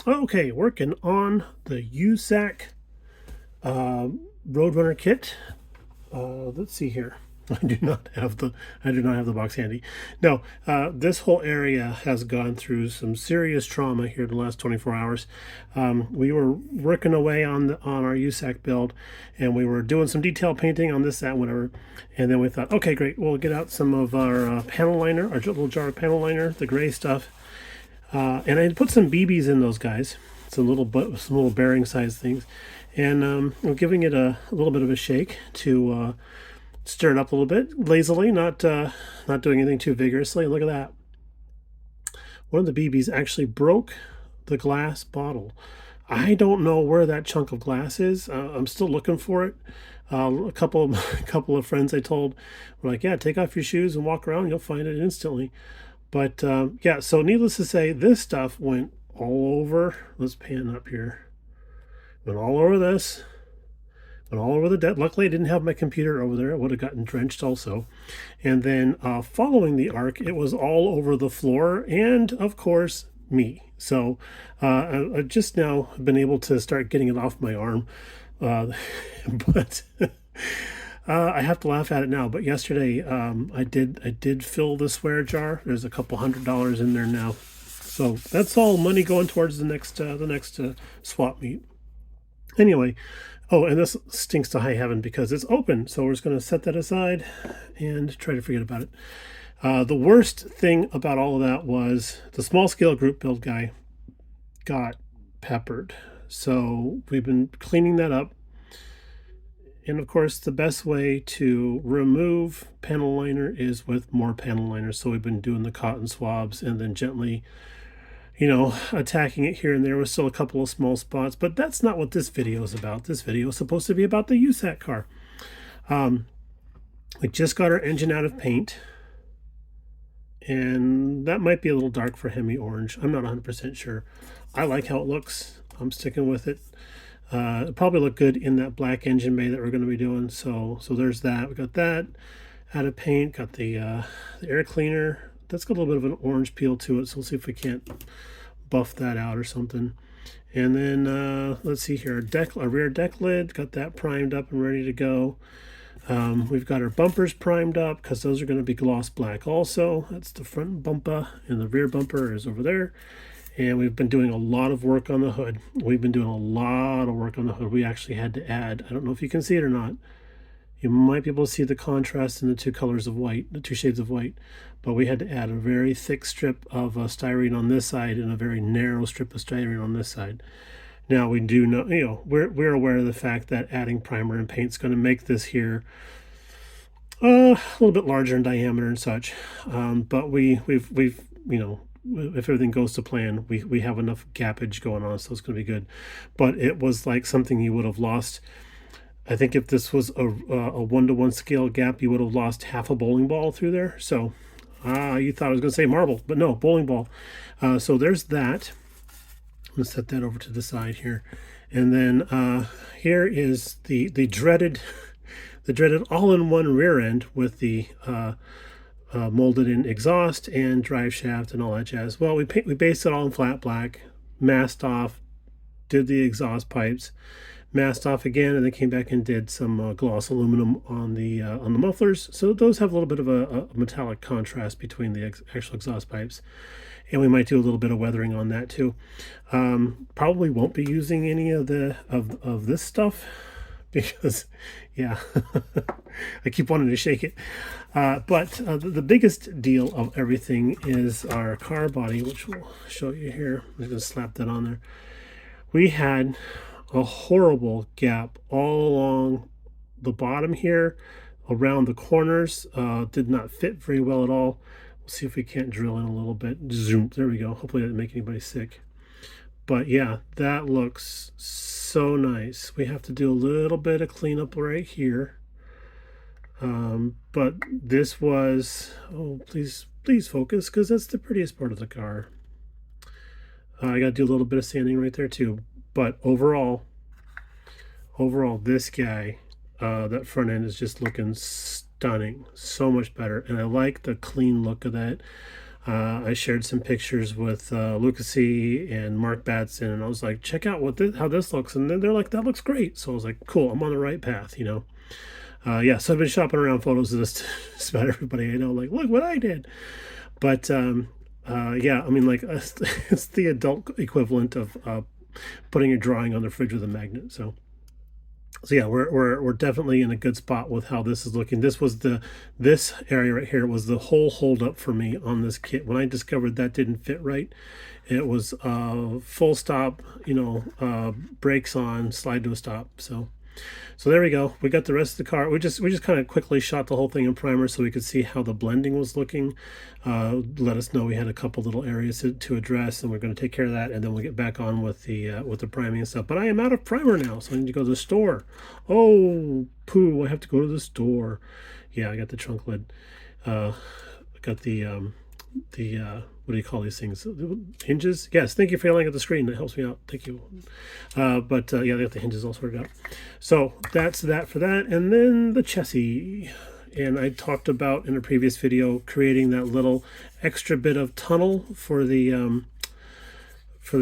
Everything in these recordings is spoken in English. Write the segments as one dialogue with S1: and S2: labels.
S1: Okay, working on the USACC Roadrunner kit. Let's see here. I do not have the box handy. No, this whole area has gone through some serious trauma here in the last 24 hours. We were working away on our USAC build, and we were doing some detail painting on this, that, whatever. And then we thought, okay, great, we'll get out some of our panel liner, our little jar of panel liner, the gray stuff. And I put some BBs in those guys, some little bearing size things, and we're giving it a little bit of a shake to stir it up a little bit lazily, not doing anything too vigorously. Look at that. One of the BBs actually broke the glass bottle. I don't know where that chunk of glass is. I'm still looking for it. A couple of friends I told were like, yeah, take off your shoes and walk around. You'll find it instantly. But yeah, so needless to say, this stuff went all over. Let's pan up here. Went all over this. Went all over the deck. Luckily, I didn't have my computer over there. It would have gotten drenched also. And then following the arc, it was all over the floor and, of course, me. So I just now have been able to start getting it off my arm. But I have to laugh at it now. But yesterday, I did fill the swear jar. There's a couple $100 in there now. So that's all money going towards the next swap meet. Anyway, oh, and this stinks to high heaven because it's open. So we're just going to set that aside and try to forget about it. The worst thing about all of that was the small scale group build guy got peppered. So we've been cleaning that up. And of course, the best way to remove panel liner is with more panel liner. So we've been doing the cotton swabs and then gently, attacking it here and there with still a couple of small spots. But that's not what this video is about. This video is supposed to be about the USAC car. We just got our engine out of paint. And that might be a little dark for Hemi Orange. I'm not 100% sure. I like how it looks. I'm sticking with it. It'll probably look good in that black engine bay that we're going to be doing. So there's that. We got that out of paint. Got the air cleaner. That's got a little bit of an orange peel to it. So we'll see if we can't buff that out or something. And then let's see here. Our rear deck lid. Got that primed up and ready to go. We've got our bumpers primed up because those are going to be gloss black also. That's the front bumper, and the rear bumper is over there. And we've been doing a lot of work on the hood. We've been doing a lot of work on the hood. We actually had to add, I don't know if you can see it or not. You might be able to see the contrast in the two colors of white, the two shades of white. But we had to add a very thick strip of styrene on this side and a very narrow strip of styrene on this side. Now we do know, we're aware of the fact that adding primer and paint is going to make this here a little bit larger in diameter and such. But we've if everything goes to plan, we have enough gappage going on, so it's going to be good. But it was like something you would have lost. I think if this was a 1-to-1 scale gap, you would have lost half a bowling ball through there. So you thought I was going to say marble, but no, bowling ball. So there's that. Let's set that over to the side here. And then here is the dreaded all-in-one rear end with the molded in exhaust and drive shaft and all that jazz. Well, we based it all in flat black, masked off, did the exhaust pipes, masked off again, and then came back and did some gloss aluminum on the mufflers. So those have a little bit of a metallic contrast between the actual exhaust pipes. And we might do a little bit of weathering on that too. Probably won't be using any of this stuff because, yeah, I keep wanting to shake it. But the biggest deal of everything is our car body, which we'll show you here. I'm just going to slap that on there. We had a horrible gap all along the bottom here, around the corners. Did not fit very well at all. We'll see if we can't drill in a little bit. Zoom. There we go. Hopefully that didn't make anybody sick. But yeah, that looks so nice. We have to do a little bit of cleanup right here. But this was, oh, please focus, because that's the prettiest part of the car. I got to do a little bit of sanding right there too. But overall, this guy, that front end is just looking stunning, so much better. And I like the clean look of that. I shared some pictures with Lucas C. and Mark Batson, and I was like, check out how this looks. And then they're like, that looks great. So I was like, cool, I'm on the right path, you know. Yeah, so I've been shopping around photos of this to just about everybody I know, like, look what I did. But yeah, I mean, like, it's the adult equivalent of putting a drawing on the fridge with a magnet. So yeah, we're definitely in a good spot with how this is looking. This area right here was the whole holdup for me on this kit. When I discovered that didn't fit right, it was full stop, you know, brakes on, slide to a stop. So there we go. We got the rest of the car. We just kind of quickly shot the whole thing in primer so we could see how the blending was looking. Let us know we had a couple little areas to address, and we're going to take care of that, and then we'll get back on with the priming and stuff. But I am out of primer now, so I need to go to the store. Oh, poo! I have to go to the store. Yeah, I got the trunk lid. I got the what do you call these things? Hinges? Yes, thank you for yelling at the screen. That helps me out. Thank you. But yeah, they got the hinges all sorted out. So that's that for that. And then the chassis. And I talked about in a previous video creating that little extra bit of tunnel for the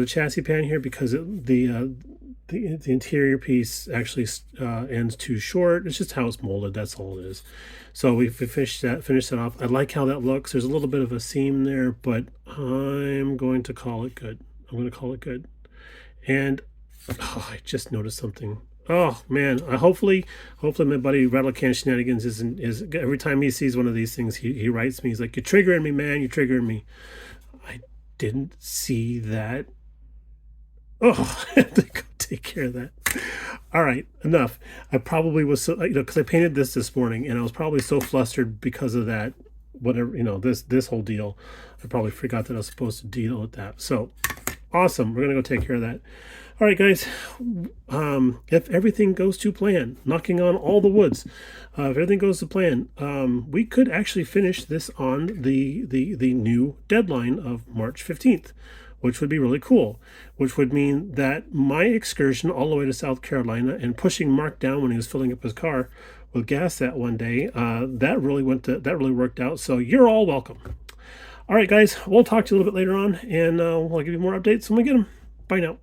S1: chassis pan here, because the interior piece actually ends too short. It's just how it's molded. That's all it is. So we finished that off. I like how that looks. There's a little bit of a seam there, but I'm going to call it good. I'm going to call it good. And oh, I just noticed something. Oh man! Hopefully my buddy Rattlecan Shenanigans is every time he sees one of these things, he writes me. He's like, "You're triggering me, man. You're triggering me." I didn't see that. Oh, I have to go take care of that. All right, enough. I probably was so, you know, because I painted this morning, and I was probably so flustered because of that, whatever, you know, this whole deal. I probably forgot that I was supposed to deal with that. So awesome. We're gonna go take care of that. All right, guys. If everything goes to plan, knocking on all the woods, if everything goes to plan, we could actually finish this on the new deadline of March 15th. Which would be really cool, which would mean that my excursion all the way to South Carolina and pushing Mark down when he was filling up his car with gas that one day, that really worked out. So you're all welcome. All right, guys, we'll talk to you a little bit later on, and I'll give you more updates when we get them. Bye now.